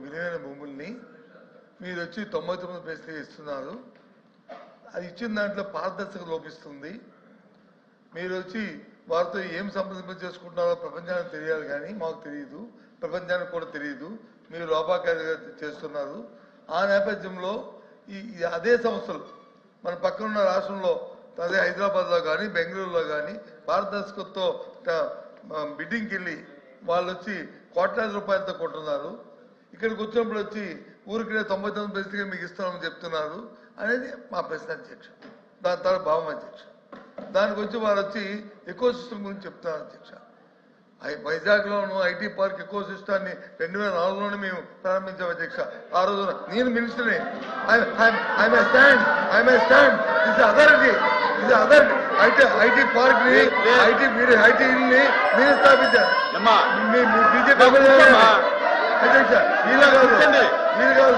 విలువైన భూముల్ని మీరు వచ్చి 99 పైసలు ఇస్తున్నారు. అది ఇచ్చిన దాంట్లో పారదర్శకత లోపిస్తుంది. మీరు వచ్చి వారితో ఏం సంప్రదింప చేసుకుంటున్నారో ప్రపంచానికి తెలియాలి, కానీ మాకు తెలియదు, ప్రపంచానికి కూడా తెలియదు. మీరు లోపాకారిగా చేస్తున్నారు. ఆ నేపథ్యంలో అదే సంస్థలు మన పక్కనున్న రాష్ట్రంలో, అదే హైదరాబాద్లో కానీ బెంగళూరులో కానీ పారదర్శకతతో బిడ్డింగ్కి వెళ్ళి వాళ్ళు వచ్చి కోట్లాది రూపాయలతో కొంటున్నారు. ఇక్కడికి వచ్చినప్పుడు వచ్చి ఊరికే 99 పైసలుగా మీకు ఇస్తామని చెప్తున్నారు అనేది మా ప్రశ్న అధ్యక్ష. దాని తర్వాత భావం అధ్యక్ష. దానికి వచ్చి వారు వచ్చి ఎకో సిస్టమ్ గురించి చెప్తున్నారు అధ్యక్ష. వైజాగ్లోను ఐటీ పార్క్ ఎకో సిస్టాన్ని 2004లోనే మేము ప్రారంభించాం అధ్యక్ష. ఆ రోజున నేను మినిస్టర్ని ఐటీ పార్క్ ని ఐటీని మీరు స్థాపించారు. బీజేపీ అధ్యక్ష. మీరు కాదు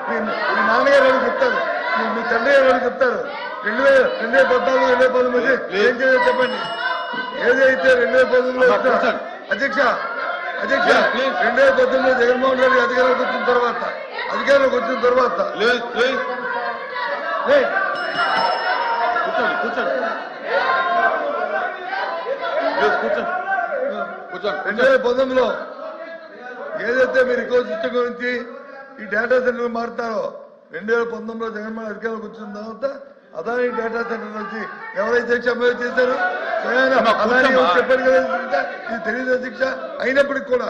మీ నాన్నగారు వాళ్ళు చెప్తారు, మీ తండ్రి గారు వాళ్ళు చెప్తారు. 2014, 2019 ఏం చేయాలో చెప్పండి. ఏదైతే 2019లో అధ్యక్ష 2019లో జగన్మోహన్ రెడ్డి అధికారంలోకి వచ్చిన తర్వాత కూర్చోండి 2019లో ఏదైతే మీరు ఎకో సిస్టమ్ గురించి ఈ డేటా సెంటర్ మారుతారో 2019లో జగన్మోహన్ అధికారంలోకి వచ్చిన తర్వాత అదాని డేటా సెంటర్ నుంచి ఎవరైతే అమలు చేశారో అదాని చెప్పారు కదా. ఇది తెలియదు అధ్యక్ష. అయినప్పటికీ కూడా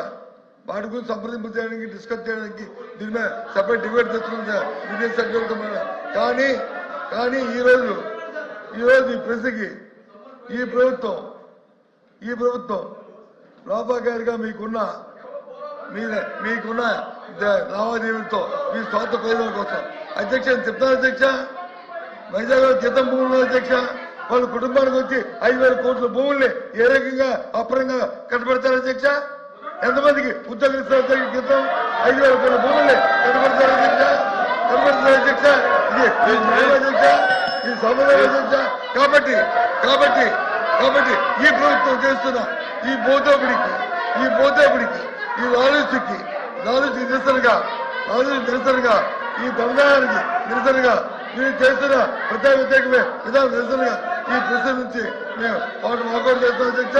వాటి గురించి సంప్రదింపు చేయడానికి, డిస్కస్ చేయడానికి దీని మీద సపరేట్ డిబేట్ తెచ్చుకుంటా విదేశీ సభ్యులతో. కానీ ఈరోజు ఈ ప్రశ్నకి ఈ ప్రభుత్వం లోపాకారిగా మీకున్న లావాదేవీలతో మీ స్వార్థ ప్రయోజనాల కోసం అధ్యక్ష చెప్తాను అధ్యక్ష. వైజాగ్ గీతం భూములు అధ్యక్ష, వాళ్ళ కుటుంబానికి వచ్చి 5,000 కోట్ల భూముల్ని ఏ రకంగా అపరంగా కట్టబెడతారు అధ్యక్ష? ఎంతమందికి ఉద్యోగం ఇస్తారు గీతం? 5,000 కోట్ల భూముల్ని కట్టబెడతారు అధ్యక్ష. ఇది అధ్యక్ష, ఇది సమాధానం అధ్యక్ష. కాబట్టి ఈ ప్రభుత్వం చేస్తున్న ఈ భూదోపిడికి ఈ లాలూచికి నిరసనగా ఈ బంగారానికి నిరసనగా మీరు చేస్తున్న ప్రత్యేక విధానం నిరసనగా ఈ ప్రశ్న నుంచి మేము వాకౌట్ చేస్తాం అధ్యక్ష.